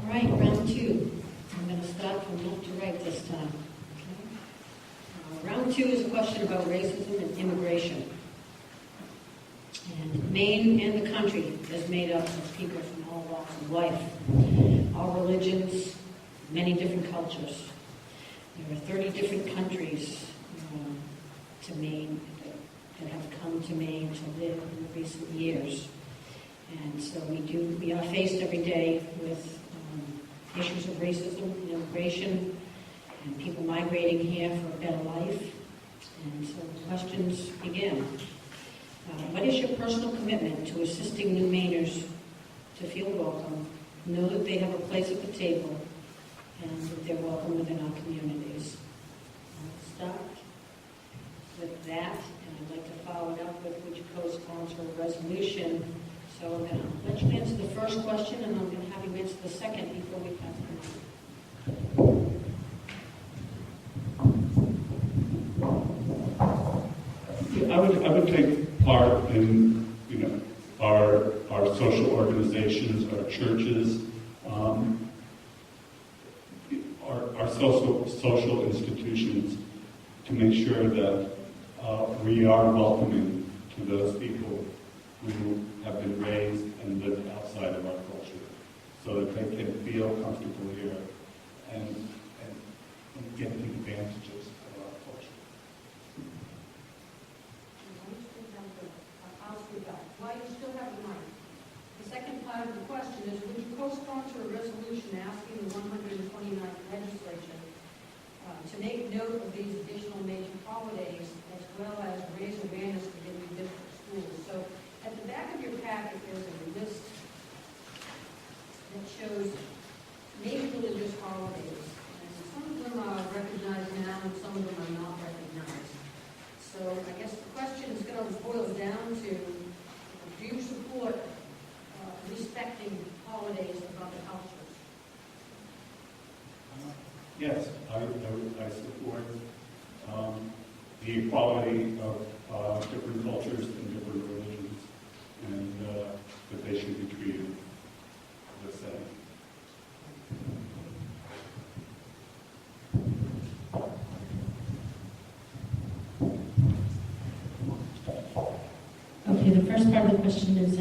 right, round two. I'm going to start from left to right this time. Okay. Round two is a question about racism and immigration. And Maine and the country is made up of people from all walks of life, all religions, many different cultures. There are 30 different countries to Maine that have come to Maine to live in recent years. And so we are faced every day with issues of racism and immigration and people migrating here for a better life. And so the questions begin. What is your personal commitment to assisting new Mainers to feel welcome, know that they have a place at the table, and that they're welcome within our communities? I'll start with that, and I'd like to follow it up with would you co-sponsor a resolution. So I'm going to let you answer the first question, and I'm going to have you answer the second before we pass it on. I would take part in, our social organizations, our churches, our social institutions to make sure that we are welcoming to those people who have been raised and lived outside of our culture, so that they can feel comfortable here and get the advantages of our culture. I'll speak up. While you still have the mic. The second part of the question is, would you co-sponsor a resolution asking the 129th legislature to make note of these additional major holidays, as well as raise awareness within your district schools? So at the back of your packet, there's a list that shows major religious holidays. And some of them are recognized now, and some of them are not recognized. So I guess the question is going to boil down to, do you support respecting holidays of other cultures? Yes, I support the equality of different cultures and different religions, and that they should be treated the same. Okay, the first part of the question is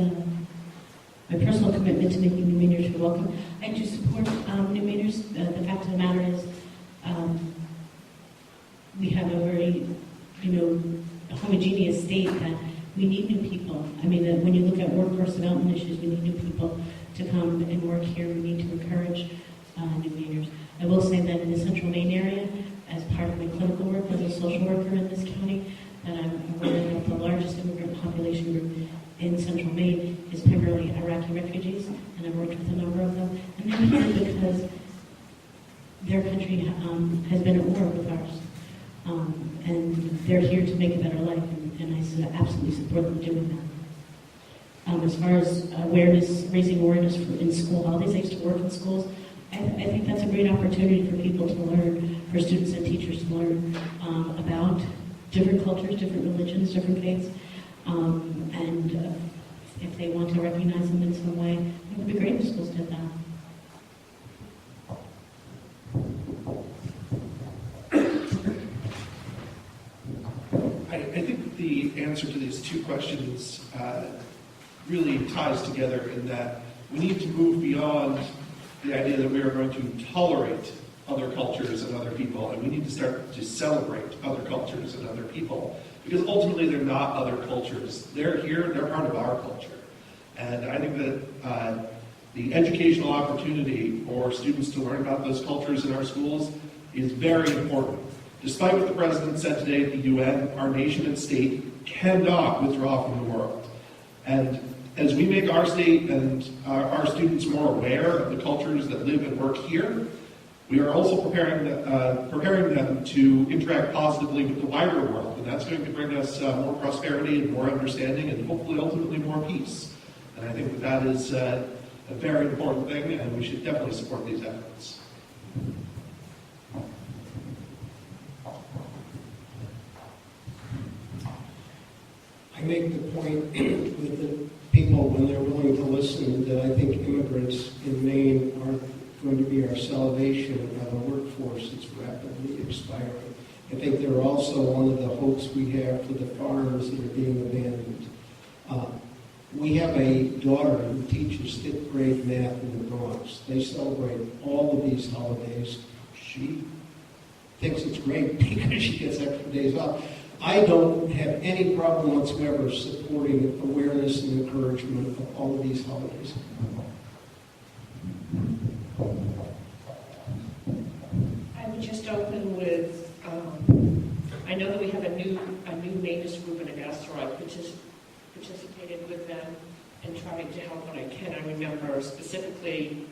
my personal commitment to making new Mainers feel welcome. I do support new Mainers. The fact of the matter is we have a very, homogeneous state that we need new people. I mean, when you look at workforce development issues, we need new people to come and work here. We need to encourage new Mainers. I will say that in the central Maine area, as part of my clinical work as a social worker in this county, that I'm aware that the largest immigrant population group in central Maine is primarily Iraqi refugees, and I've worked with a number of them. And they're here because their country has been at war with ours. And they're here to make a better life, and I absolutely support them doing that. As far as raising awareness in school holidays, I used to work in schools. I think that's a great opportunity for people to learn, for students and teachers to learn about different cultures, different religions, different faiths, and if they want to recognize them in some way, it would be great if schools did that. I think the answer to these two questions really ties together in that we need to move beyond the idea that we are going to tolerate other cultures and other people, and we need to start to celebrate other cultures and other people, because ultimately they're not other cultures. They're here, they're part of our culture. And I think that the educational opportunity for students to learn about those cultures in our schools is very important. Despite what the President said today at the UN, our nation and state cannot withdraw from the world. And as we make our state and our students more aware of the cultures that live and work here, we are also preparing them to interact positively with the wider world. And that's going to bring us more prosperity and more understanding and hopefully ultimately more peace. And I think that is a very important thing, and we should definitely support these efforts. I make the point with the people when they're willing to listen that I think immigrants in Maine are going to be our salvation of a workforce that's rapidly expiring. I think they're also one of the hopes we have for the farms that are being abandoned. We have a daughter who teaches 5th grade math in the Bronx. They celebrate all of these holidays. She thinks it's great because she gets extra days off. I don't have any problem whatsoever supporting awareness and encouragement of all of these holidays. I would just open with, I know that we have a new Maine group in Augusta. I participated with them and tried to help when I can. I remember specifically,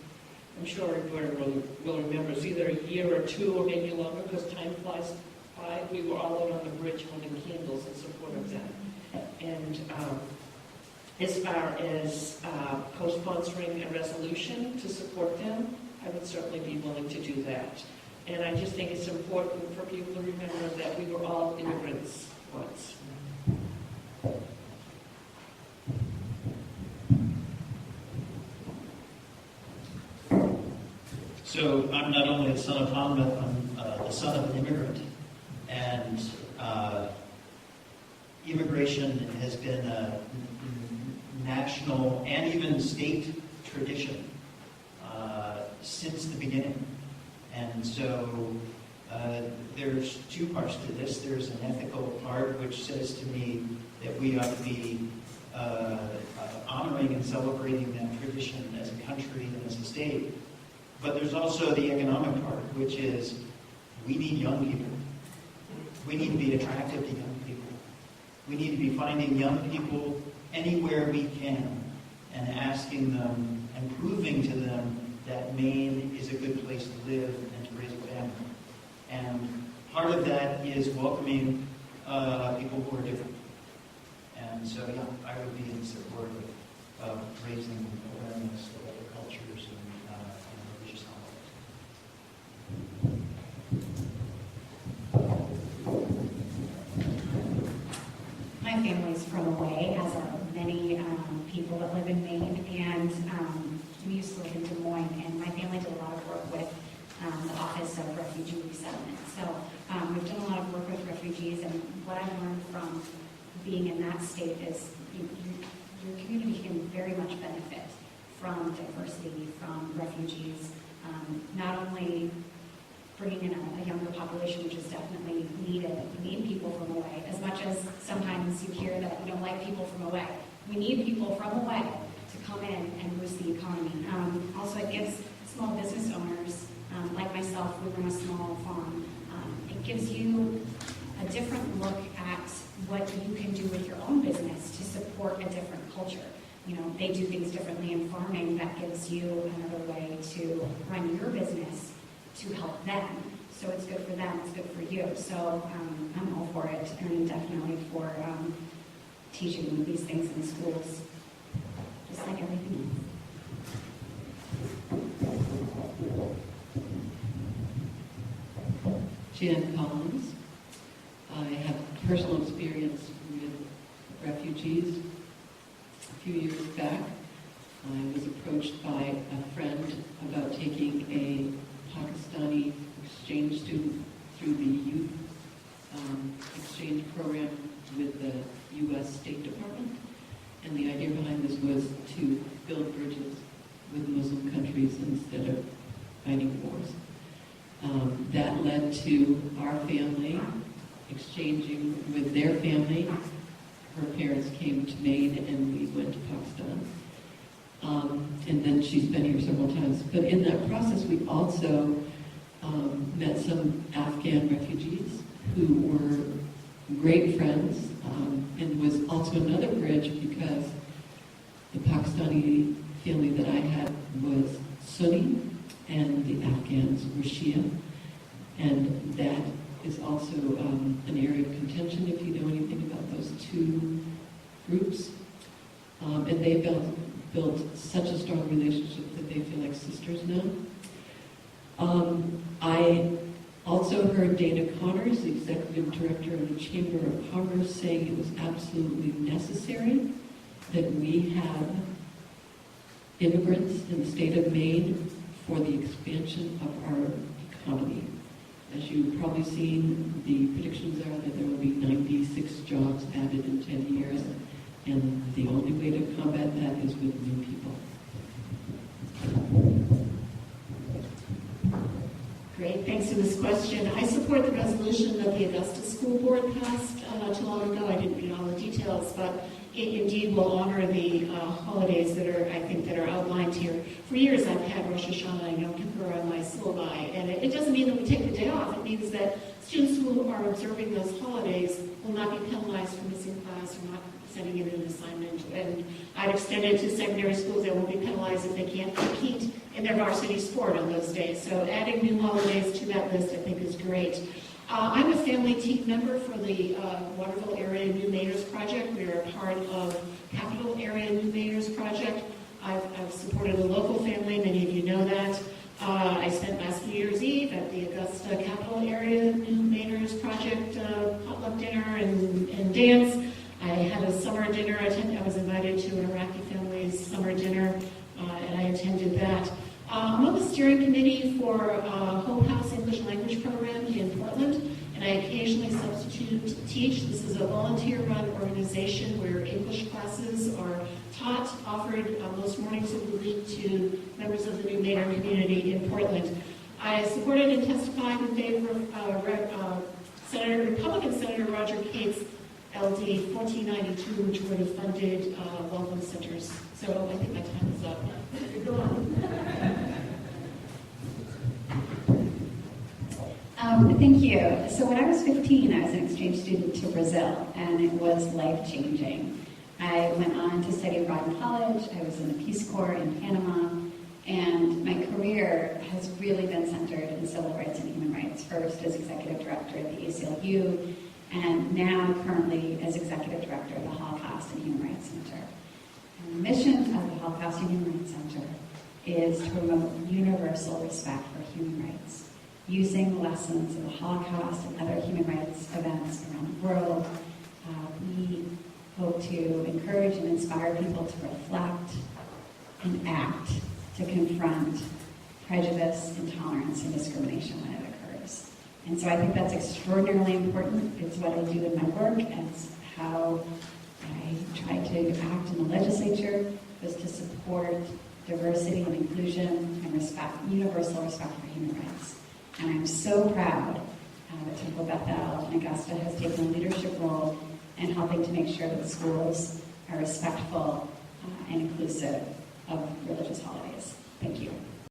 I'm sure everyone will remember, it's either a year or two or maybe longer because time flies by. We were all out on the bridge holding candles in support of them. And as far as co-sponsoring a resolution to support them, I would certainly be willing to do that. And I just think it's important for people to remember that we were all immigrants once. So I'm not only the son of Harwath, I'm the son of an immigrant. And immigration has been a national and even state tradition since the beginning. And so there's two parts to this. There's an ethical part which says to me that we ought to be honoring and celebrating that tradition as a country and as a state. But there's also the economic part, which is we need young people. We need to be attractive to young people. We need to be finding young people anywhere we can and asking them and proving to them that Maine is a good place to live and to raise a family. And part of that is welcoming people who are different. And so, yeah, I would be in support of raising awareness of other cultures and religious holidays. My family's from away, as are many people that live in Maine, and we used to live in Des Moines, and my family did a lot of work with the Office of Refugee Resettlement. So we've done a lot of work with refugees, and what I've learned from being in that state is your community can very much benefit from diversity, from refugees, not only bringing in a younger population, which is definitely needed. We need people from away. As much as sometimes you hear that we don't like people from away, we need people from away to come in and boost the economy. Also, it gives small business owners, like myself, we run a small farm, it gives you a different look at what you can do with your own business to support a different culture. You know, they do things differently in farming. That gives you another way to run your business to help them. So it's good for them, it's good for you. So I'm all for it, and definitely for teaching these things in schools, just like everything else. Jan Collins. I have personal experience with refugees. A few years back, I was approached by a friend about taking a Pakistani exchange student through the youth exchange program with the U.S. State Department. And the idea behind this was to build bridges with Muslim countries instead of fighting wars. That led to our family exchanging with their family. Her parents came to Maine and we went to Pakistan. And then she's been here several times. But in that process, we also met some Afghan refugees who were great friends. And was also another bridge because the Pakistani family that I had was Sunni and the Afghans were Shia. And that is also an area of contention if you know anything about those two groups. And they built such a strong relationship that they feel like sisters now. I also heard Dana Connors, the executive director of the Chamber of Commerce, saying it was absolutely necessary that we have immigrants in the state of Maine for the expansion of our economy. As you've probably seen, the predictions are that there will be 96 jobs added in 10 years, and the only way to combat that is with new people. Great, thanks for this question. I support the resolution that the Augusta School Board passed not too long ago. I didn't read all the details, but it indeed will honor the holidays that are outlined here. For years, I've had Rosh Hashanah and Yom Kippur on my syllabi, and it doesn't mean that we take the day off. It means that students who are observing those holidays will not be penalized for missing class or not sending in an assignment. And I'd extend it to secondary schools. They won't be penalized if they can't compete in their varsity sport on those days. So adding new holidays to that list, I think, is great. I'm a family team member for the Waterville Area New Mayors Project. We are a part of Capital Area New Mayors Project. I've supported a local family, many of you know that. I spent last New Year's Eve at the Augusta Capital Area New Mayors Project potluck dinner and dance. I had a summer dinner. I was invited to an Iraqi family's summer dinner, and I attended that. I'm on the steering committee for Hope House English Language Program in Portland, and I occasionally substitute teach. This is a volunteer-run organization where English classes are offered most mornings of the week to members of the New Maynard community in Portland. I supported and testified in favor of Republican Senator Roger Cates' LD 1492, which would have funded welcome centers. So I think my time is up. Go on. Thank you. So when I was 15, I was an exchange student to Brazil, and it was life-changing. I went on to study abroad in college. I was in the Peace Corps in Panama, and my career has really been centered in civil rights and human rights, first as executive director at the ACLU, and now currently as executive director of the Holocaust and Human Rights Center. And the mission of the Holocaust and Human Rights Center is to promote universal respect for human rights, using the lessons of the Holocaust and other human rights events around the world. We hope to encourage and inspire people to reflect and act to confront prejudice, intolerance, and discrimination when it occurs. And so I think that's extraordinarily important. It's what I do in my work, and it's how I try to act in the legislature, is to support diversity and inclusion and respect, universal respect for human rights. And I'm so proud that Temple Bethel and Augusta has taken a leadership role in helping to make sure that the schools are respectful and inclusive of religious holidays. Thank you.